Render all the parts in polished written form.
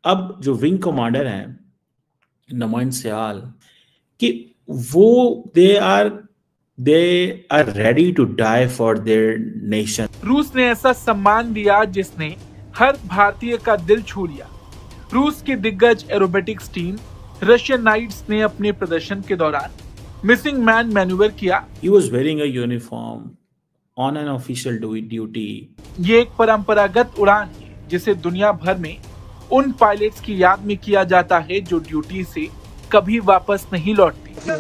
अब जो wing commander हैं नमोइन सियाल कि वो they are ready to die for their nation. रूस ने ऐसा सम्मान दिया जिसने हर भारतीय का दिल छू लिया। रूस की दिग्गज एरोबेटिक्स टीम रशियन नाइट्स ने अपने प्रदर्शन के दौरान मिसिंग मैन मैन्यूवर किया। He was wearing a uniform on an official duty. ये एक परंपरागत उड़ान है जिसे दुनिया भर में उन पायलट्स की याद में किया जाता है जो ड्यूटी से कभी वापस नहीं लौटते।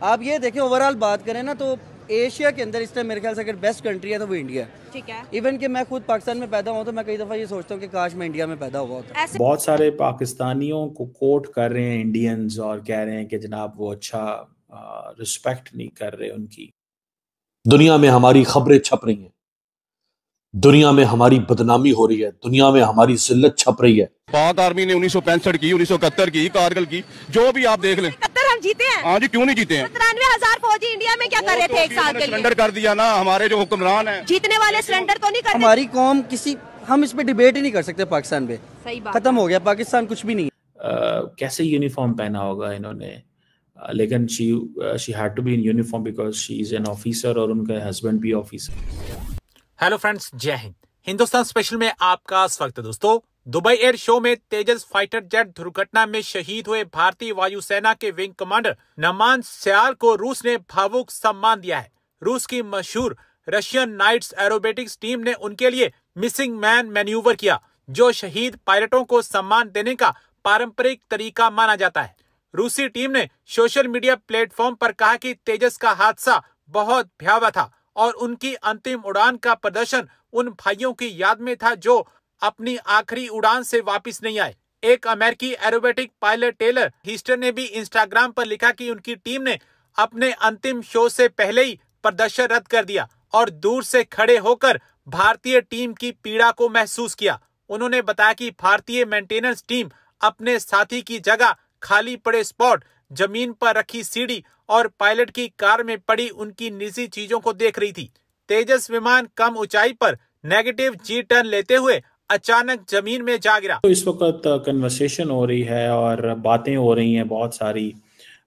आप ये देखें, ओवरऑल बात करें ना तो एशिया के अंदर इस टाइम मेरे ख्याल से अगर बेस्ट कंट्री है तो वो इंडिया है। ठीक है। इवन कि मैं खुद पाकिस्तान में पैदा हुआ तो मैं कई दफा ये सोचता हूँ कि काश मैं इंडिया में पैदा हुआ होता। बहुत सारे पाकिस्तानियों को कोट कर रहे हैं इंडियंस और कह रहे हैं कि जनाब वो अच्छा रिस्पेक्ट नहीं कर रहे उनकी। दुनिया में हमारी खबरें छप रही हैं, दुनिया में हमारी बदनामी हो रही है, दुनिया में हमारी जिल्लत छप रही है। पाक आर्मी ने 1965 की, 1971 की, कारगिल की, जो भी आप देख लें। 71 हम जीते हैं। हाँ जी, क्यों नहीं जीते हैं? 93,000 फौजी इंडिया में क्या कर रहे थे एक साल के लिए? सरेंडर कर दिया ना हमारे जो हुक्मरान हैं। जीतने वाले सरेंडर तो नहीं करते। हमारी कौम किसी, हम इस पे डिबेट ही नहीं कर सकते पाकिस्तान पे। सही बात। खत्म हो गया पाकिस्तान, कुछ भी नहीं है। कैसे यूनिफॉर्म पहना होगा इन्होंने, लेकिन she had to be in uniform because she is an officer और उनका हस्बैंड भी ऑफिसर। हेलो फ्रेंड्स, जय हिंद। हिंदुस्तान स्पेशल में आपका स्वागत है दोस्तों। दुबई एयर शो में तेजस फाइटर जेट दुर्घटना में शहीद हुए भारतीय वायुसेना के विंग कमांडर नमान सियाल को रूस ने भावुक सम्मान दिया है। रूस की मशहूर रशियन नाइट्स एरोबेटिक्स टीम ने उनके लिए मिसिंग मैन मैन्यूवर किया, जो शहीद पायलटों को सम्मान देने का पारंपरिक तरीका माना जाता है। रूसी टीम ने सोशल मीडिया प्लेटफॉर्म पर कहा कि तेजस का हादसा बहुत भयावह था और उनकी अंतिम उड़ान का प्रदर्शन उन भाइयों की याद में था जो अपनी आखिरी उड़ान से वापस नहीं आए। एक अमेरिकी एरोबेटिक पायलट टेलर हीस्टर ने भी इंस्टाग्राम पर लिखा कि उनकी टीम ने अपने अंतिम शो से पहले ही प्रदर्शन रद्द कर दिया और दूर से खड़े होकर भारतीय टीम की पीड़ा को महसूस किया। उन्होंने बताया कि भारतीय मेंटेनेंस टीम अपने साथी की जगह खाली पड़े स्पॉट, जमीन पर रखी सीढ़ी और पायलट की कार में पड़ी उनकी निजी चीजों को देख रही थी। तेजस विमान कम ऊंचाई पर नेगेटिव जी टर्न लेते हुए अचानक जमीन में जा गिरा। तो इस वक्त कन्वर्सेशन हो रही है और बातें हो रही हैं बहुत सारी।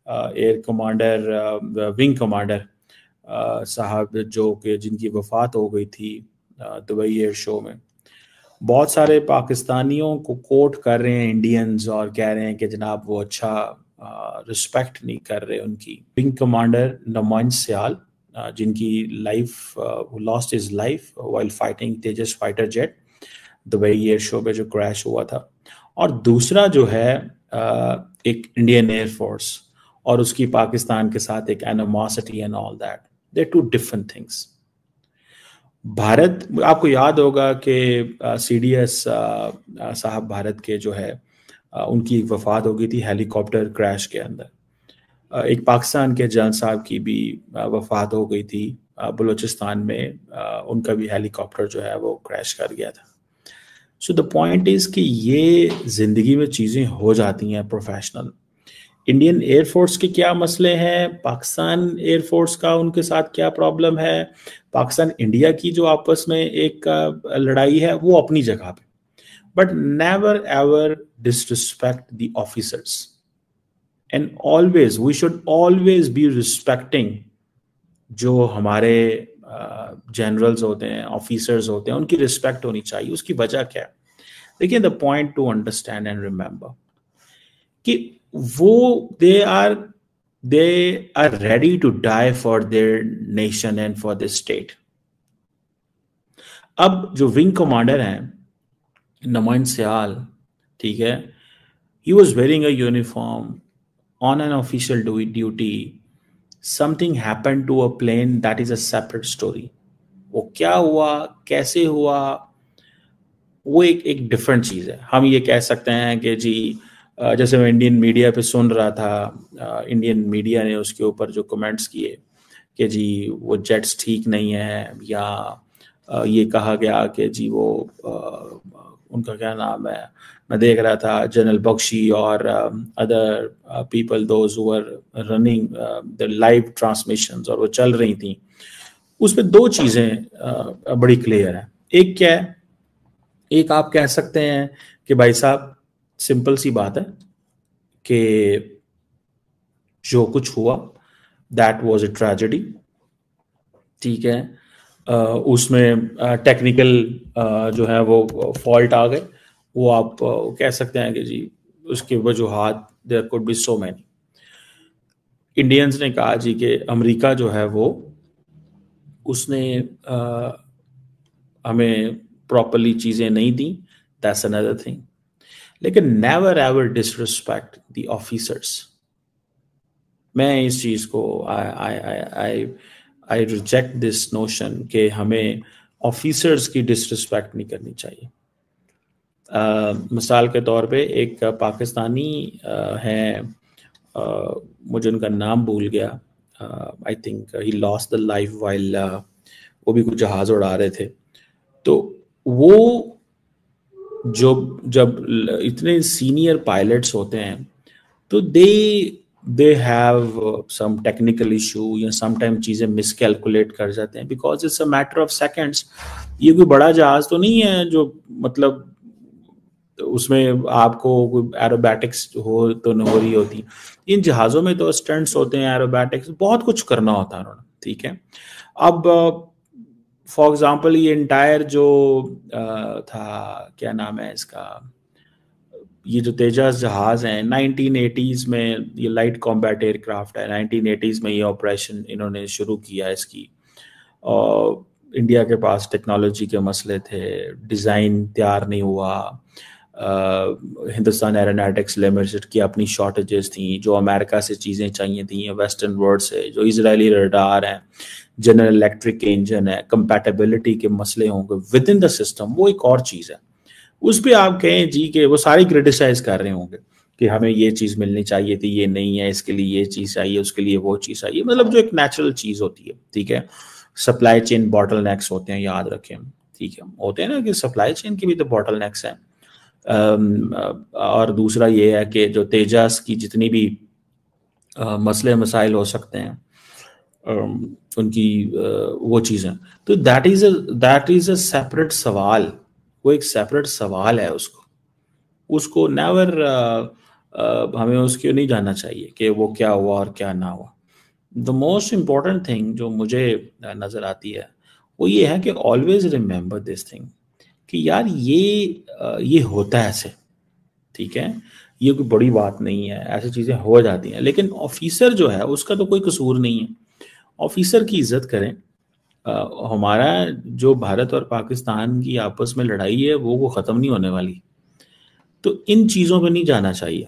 एयर कमांडर विंग कमांडर साहब जो कि जिनकी वफात हो गई थी दुबई एयर शो में, बहुत सारे पाकिस्तानियों को कोट कर रहे हैं इंडियंस और कह रहे हैं कि जनाब वो अच्छा रिस्पेक्ट नहीं कर रहे उनकी। विंग कमांडर नमोइन सियाल जिनकी life lost his life while fighting Tejas fighter jet Dubai air show पे जो क्रैश हुआ था, और दूसरा जो है एक इंडियन एयर फोर्स और उसकी पाकिस्तान के साथ एक animosity and all that, they two different things. Bharat, आपको याद होगा कि CDS साहब भारत के जो है उनकी वफात हो गई थी हेलीकॉप्टर क्रैश के अंदर। एक पाकिस्तान के जनरल साहब की भी वफात हो गई थी बलूचिस्तान में, उनका भी हेलीकॉप्टर जो है वो क्रैश कर गया था। सो द पॉइंट इज कि ये जिंदगी में चीज़ें हो जाती हैं प्रोफेशनल। इंडियन एयरफोर्स के क्या मसले हैं, पाकिस्तान एयरफोर्स का उनके साथ क्या प्रॉब्लम है, पाकिस्तान इंडिया की जो आपस में एक लड़ाई है वो अपनी जगह पे, but never ever disrespect the officers and always we should always be respecting जो हमारे जनरल्स होते हैं, ऑफिसर्स होते हैं, उनकी रिस्पेक्ट होनी चाहिए। उसकी वजह क्या है? देखिए, the point to understand and remember कि वो they are ready to die for their nation and for this state. अब जो विंग कमांडर हैं नमोइन सियाल, ठीक है, he was wearing a uniform on an official duty, something happened to a plane, that is a separate story. वो क्या हुआ, कैसे हुआ, वो एक डिफरेंट चीज़ है। हम ये कह सकते हैं कि जी जैसे मैं इंडियन मीडिया पे सुन रहा था, इंडियन मीडिया ने उसके ऊपर जो कमेंट्स किए कि जी वो जेट्स ठीक नहीं है, या ये कहा गया कि जी वो उनका क्या नाम है, मैं देख रहा था जनरल बख्शी और other people those who were running the live transmissions और वो चल रही थी, उसमें दो चीज़ें बड़ी क्लियर है। एक क्या है, एक आप कह सकते हैं कि भाई साहब सिंपल सी बात है कि जो कुछ हुआ दैट वाज अ ट्रेजेडी, ठीक है। उसमें टेक्निकल जो है वो फॉल्ट आ गए, वो आप कह सकते हैं कि जी उसके वजूहात there could be so many. Indians ने कहा जी कि अमेरिका जो है वो उसने हमें प्रॉपरली चीज़ें नहीं दी, दैट्स अनदर थिंग। लेकिन never ever disrespect the officers. मैं इस चीज़ को आई रिजेक्ट दिस नोशन कि हमें ऑफिसर्स की डिसरिस्पेक्ट नहीं करनी चाहिए। मिसाल के तौर पे एक पाकिस्तानी हैं, मुझे उनका नाम भूल गया, I think he lost the life while, वो भी कुछ जहाज़ उड़ा रहे थे। तो वो जब इतने सीनियर पायलट्स होते हैं तो they have some technical issue या समटाइम चीज़ें मिसकैलकुलेट कर जाते हैं because it's a matter of seconds. ये कोई बड़ा जहाज़ तो नहीं है जो मतलब उसमें आपको कोई एरोबैटिक्स हो तो नहीं हो रही होती। इन जहाज़ों में तो स्टंट्स होते हैं, एरोबैटिक्स, बहुत कुछ करना होता है उन्होंने, ठीक है। अब फॉर एग्जांपल ये इंटायर जो था, क्या नाम है इसका, ये जो तेजस जहाज़ हैं 1980s में, ये लाइट कॉम्बैट एयरक्राफ्ट है, 1980s में ये ऑपरेशन इन्होंने शुरू किया इसकी। और इंडिया के पास टेक्नोलॉजी के मसले थे, डिज़ाइन तैयार नहीं हुआ, हिंदुस्तान एरोनॉटिक्स लिमिटेड की अपनी शॉर्टेजेस थी, जो अमेरिका से चीज़ें चाहिए थी वेस्टर्न वर्ल्ड से, जो इजरायली रडार हैं, जनरल इलेक्ट्रिक के इंजन है, कंपैटिबिलिटी के मसले होंगे विद इन द सिस्टम, वो एक और चीज़ है। उस पर आप कहें जी कि वो सारी क्रिटिसाइज कर रहे होंगे कि हमें ये चीज़ मिलनी चाहिए थी, ये नहीं है, इसके लिए ये चीज़ चाहिए, उसके लिए वो चीज़ चाहिए, मतलब जो एक नेचुरल चीज़ होती है, ठीक है। सप्लाई चेन बॉटलनेक्स होते हैं, याद रखें, ठीक है, होते हैं ना कि सप्लाई चेन की भी तो बॉटलनेक्स हैं। और दूसरा ये है कि जो तेजस की जितनी भी मसले मसाइल हो सकते हैं उनकी वो चीज़ें, तो दैट इज़ अ सेपरेट सवाल, वो एक सेपरेट सवाल है। उसको नेवर हमें उसके नहीं जाना चाहिए कि वो क्या हुआ और क्या ना हुआ। द मोस्ट इम्पॉर्टेंट थिंग जो मुझे नज़र आती है वो ये है कि ऑलवेज रिमेंबर दिस थिंग कि यार ये होता है ऐसे, ठीक है, ये कोई बड़ी बात नहीं है, ऐसी चीज़ें हो जाती हैं। लेकिन ऑफिसर जो है उसका तो कोई कसूर नहीं है, ऑफिसर की इज्जत करें। हमारा जो भारत और पाकिस्तान की आपस में लड़ाई है वो ख़त्म नहीं होने वाली, तो इन चीज़ों पे नहीं जाना चाहिए।